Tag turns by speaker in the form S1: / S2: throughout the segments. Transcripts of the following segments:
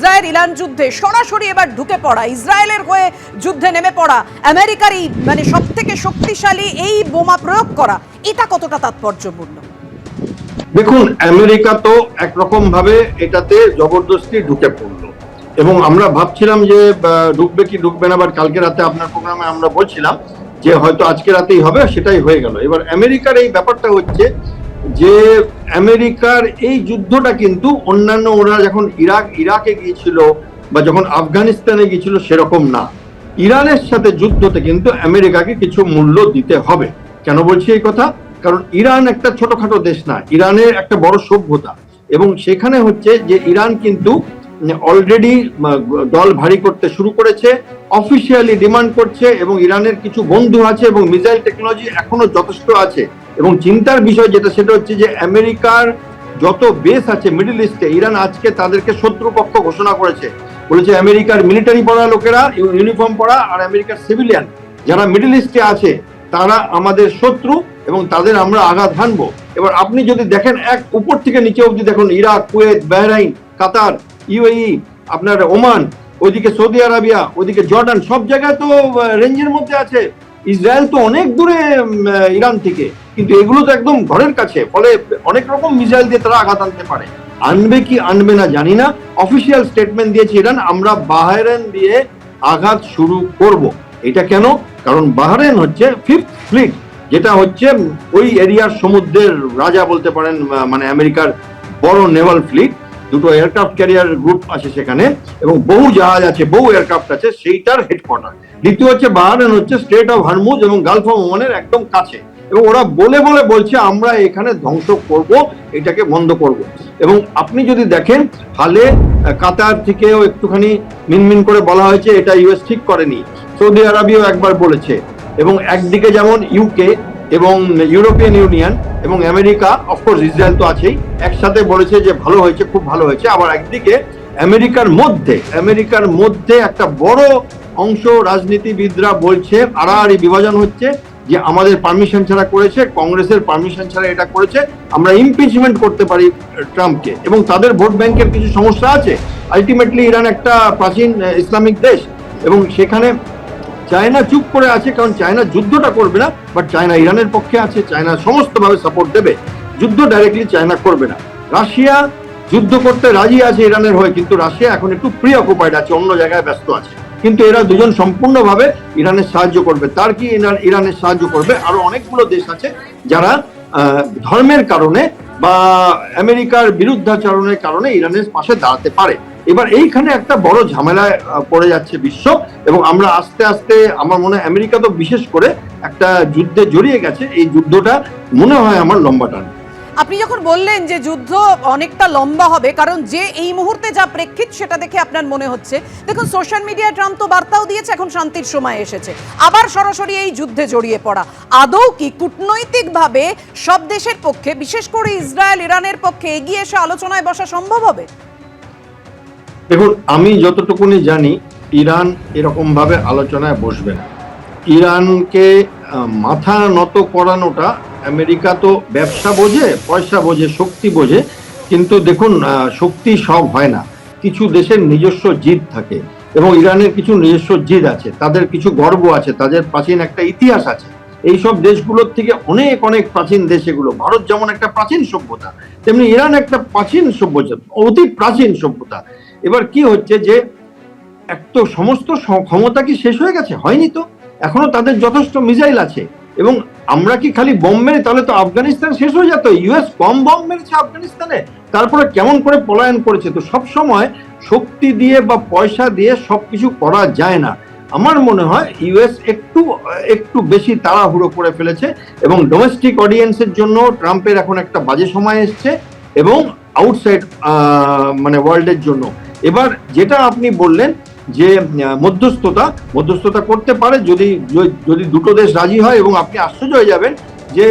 S1: Israel Iran যুদ্ধে সরাসরি এবার ঢুকে পড়া, ইসরায়েলের হয়ে যুদ্ধে নেমে পড়া, আমেরিকার এই মানে সব থেকে শক্তিশালী এই বোমা প্রয়োগ করা, এটা কতটা তাৎপর্যপূর্ণ?
S2: দেখুন, আমেরিকা তো একরকম ভাবে এটাতে জবরদস্তি ঢুকে পড়লো এবং আমরা ভাবছিলাম যে ঢুকবে কি ঢুকবে না। আবার কালকে রাতে আপনার প্রোগ্রামে আমরা বলছিলাম যে হয়তো আজকে রাতেই হবে, সেটাই হয়ে গেল। এবার আমেরিকার এই ব্যাপারটা হচ্ছে যে আমেরিকার এই যুদ্ধটা কিন্তু অন্যান্য ওরা যখন ইরাকে গিয়েছিল বা যখন আফগানিস্তানে গিয়েছিল সেরকম না। ইরানের সাথে যুদ্ধতে কিন্তু আমেরিকাকে কিছু মূল্য দিতে হবে। কেন বলছি এই কথা? কারণ ইরান একটা ছোটখাটো দেশ না, ইরানের একটা বড় সভ্যতা এবং সেখানে হচ্ছে যে ইরান কিন্তু অলরেডি দল ভারী করতে শুরু করেছে, অফিসিয়ালি ডিমান্ড করছে এবং ইরানের কিছু বন্ধু আছে এবং মিসাইল টেকনোলজি এখনো যথেষ্ট আছে। এবং চিন্তার বিষয় যেটা সেটা হচ্ছে যে আমেরিকার যত বেস আছে মিডল ইস্টে, ইরান আজকে তাদেরকে শত্রুপক্ষ ঘোষণা করেছে। বলেছে আমেরিকার মিলিটারি পড়া লোকেরা, ইউনিফর্ম পড়া আর আমেরিকার সিভিলিয়ান যারা মিডল ইস্টে আছে তারা আমাদের শত্রু এবং তাদের আমরা আঘাত হানবো। এবার আপনি যদি দেখেন এক উপর থেকে নিচে অবধি দেখুন, ইরাক, কুয়েত, বাহরাইন, কাতার, ইউএই, আপনার ওমান, ওইদিকে সৌদি আরবিয়া, ওইদিকে জর্ডান, সব জায়গায় তো রেঞ্জের মধ্যে আছে। ইসরায়েল তো অনেক দূরে ইরান থেকে, কিন্তু এগুলো তো একদম ঘরের কাছে, ফলে অনেক রকম মিসাইল দিয়ে তারা আঘাত আনতে পারে। আনবে কি আনবে না জানি না। অফিসিয়াল স্টেটমেন্ট দিয়েছে ইরান, আমরা বাহরাইন দিয়ে আঘাত শুরু করব। এটা কেন? কারণ বাহরাইন হচ্ছে ফিফথ ফ্লিট, যেটা হচ্ছে ওই এরিয়ার সমুদ্রের রাজা বলতে পারেন, মানে আমেরিকার বড় নেভাল ফ্লিট। দুটো এয়ারক্রাফট ক্যারিয়ার গ্রুপ আছে সেখানে এবং বহু জাহাজ আছে, বহু এয়ারক্রাফট আছে, সেইটার হেডকোয়ার্টার। দ্বিতীয় হচ্ছে বাহরাইন হচ্ছে স্ট্রেট অফ হরমুজ এবং গালফ অফ ওমানের একদম কাছে এবং ওরা বলে বলছে আমরা এখানে ধ্বংস করব, এটাকে বন্ধ করব। এবং আপনি যদি দেখেন হালে কাতার থেকেও একটুখানি মিনমিন করে বলা হয়েছে এটা ইউএস ঠিক করেনি, সৌদি আরবিয়াও একবার বলেছে এবং একদিকে যেমন ইউকে এবং ইউরোপিয়ান ইউনিয়ন এবং আমেরিকা, অফকোর্স ইসরায়েল তো আছেই, একসাথে বলেছে যে ভালো হয়েছে, খুব ভালো হয়েছে। আবার একদিকে আমেরিকার মধ্যে একটা বড় অংশ রাজনীতিবিদরা বলছে আড়াআড়ি বিভাজন হচ্ছে যে আমাদের পারমিশন ছাড়া করেছে, কংগ্রেসের পারমিশন ছাড়া এটা করেছে, আমরা ইমপিচমেন্ট করতে পারি ট্রাম্পকে। এবং তাদের ভোট ব্যাংকের কিছু সমস্যা আছে। আলটিমেটলি ইরান একটা প্রাচীন ইসলামিক দেশ এবং সেখানে চায়না চুপ করে আছে, কারণ চায়না যুদ্ধটা করবে না, বাট চায়না ইরানের পক্ষে আছে, চায়না সমস্তভাবে সাপোর্ট দেবে, যুদ্ধ ডাইরেক্টলি চায়না করবে না। রাশিয়া যুদ্ধ করতে রাজি আছে ইরানের হয়ে, কিন্তু রাশিয়া এখন একটু প্রি অকুপাইড আছে, অন্য জায়গায় ব্যস্ত আছে। কিন্তু এরা দুজন সম্পূর্ণভাবে ইরানের সাহায্য করবে। তার কি ইরানের সাহায্য করবে? আরো অনেকগুলো দেশ আছে যারা ধর্মের কারণে বা আমেরিকার বিরুদ্ধাচরণের কারণে ইরানের পাশে দাঁড়াতে পারে। এবার এইখানে একটা বড় ঝামেলায় পড়ে যাচ্ছে বিশ্ব এবং আমরা আস্তে আস্তে, আমার মনে হয় আমেরিকা তো বিশেষ করে একটা যুদ্ধে জড়িয়ে গেছে। এই যুদ্ধটা মনে হয় আমার লম্বা টান।
S1: আপনি যখন বললেন যে যুদ্ধ অনেকটা লম্বা হবে, কারণ যে এই মুহূর্তে যা প্রেক্ষিত সেটা দেখে আপনার মনে হচ্ছে, দেখুন সোশ্যাল মিডিয়ায় ট্রাম্প তো বার্তাও দিয়েছে এখন শান্তির সময় এসেছে, আবার সরাসরি এই যুদ্ধে জড়িয়ে পড়া আদৌ কি কূটনৈতিকভাবে সব দেশের পক্ষে, বিশেষ করে ইসরায়েল ইরানের পক্ষে এগিয়ে এসে আলোচনায় বসা সম্ভব হবে?
S2: দেখুন, আমি যতটুকুনি জানি ইরান এরকম ভাবে আলোচনায় বসবে না। ইরানকে মাথা নত করানোটা, আমেরিকা তো ব্যবসা বোঝে, পয়সা বোঝে, শক্তি বোঝে, কিন্তু দেখুন শক্তি সব হয় না, কিছু দেশের নিজস্ব জিদ থাকে এবং ইরানের কিছু নিজস্ব জিদ আছে, তাদের কিছু গর্ব আছে, তাদের প্রাচীন একটা ইতিহাস আছে। এইসব দেশগুলোর থেকে অনেক অনেক প্রাচীন দেশ এগুলো। ভারত যেমন একটা প্রাচীন সভ্যতা, তেমনি ইরান একটা প্রাচীন সভ্যতা, অতি প্রাচীন সভ্যতা। এবার কি হচ্ছে যে এক তো সমস্ত ক্ষমতা কি শেষ হয়ে গেছে? হয়নি তো, এখনো তাদের যথেষ্ট মিসাইল আছে এবং আমরা কি খালি বম মেরে, তাহলে তো আফগানিস্তান শেষ হয়ে যেত। ইউএস কম বম মেরেছে আফগানিস্তানে, তারপরে কেমন করে পলায়ন করেছে। তো সব সময় শক্তি দিয়ে বা পয়সা দিয়ে সবকিছু করা যায় না। আমার মনে হয় ইউএস একটু বেশি তাড়াহুড়ো করে ফেলেছে এবং ডোমেস্টিক অডিয়েন্সের জন্য ট্রাম্পের এখন একটা বাজে সময় এসছে এবং আউটসাইড মানে ওয়ার্ল্ডের জন্য। এবার যেটা আপনি বললেন যে মধ্যস্থতা করতে পারে যদি দুটো দেশ রাজি হয়, এবং আপনি আশ্চর্য হয়ে যাবেন যে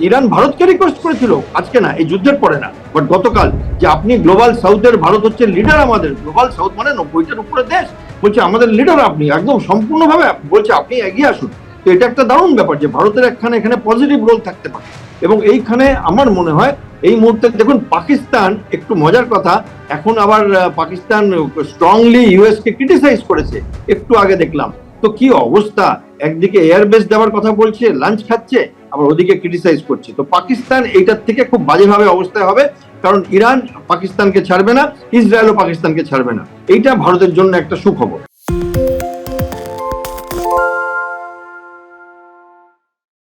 S2: ইরান ভারতকে রিকোয়েস্ট করেছিল, আজকে না, এই যুদ্ধের পরে না, বাট গতকাল, যে আপনি গ্লোবাল সাউথের, ভারত হচ্ছে লিডার আমাদের, গ্লোবাল সাউথ মানে 90টার উপরে দেশ, বলছে আমাদের লিডার আপনি, একদম সম্পূর্ণভাবে বলছে আপনি এগিয়ে আসুন। তো এটা একটা দারুণ ব্যাপার যে ভারতের এখানে পজিটিভ রোল থাকতে পারে এবং এইখানে আমার মনে হয় এই মুহূর্তে দেখুন পাকিস্তান, একটু মজার কথা, এখন আবার পাকিস্তান স্ট্রংলি ইউএস কে ক্রিটিসাইজ করেছে একটু আগে দেখলাম। তো কি অবস্থা, একদিকে এয়ারবেস দেওয়ার কথা বলছে, লাঞ্চ খাচ্ছে, আবার ওদিকে ক্রিটিসাইজ করছে। তো পাকিস্তান এইটার থেকে খুব বাজেভাবে অবস্থায় হবে, কারণ ইরান পাকিস্তানকে ছাড়বে না, ইসরায়েলও পাকিস্তানকে ছাড়বে না। এইটা ভারতের জন্য একটা সুখবর।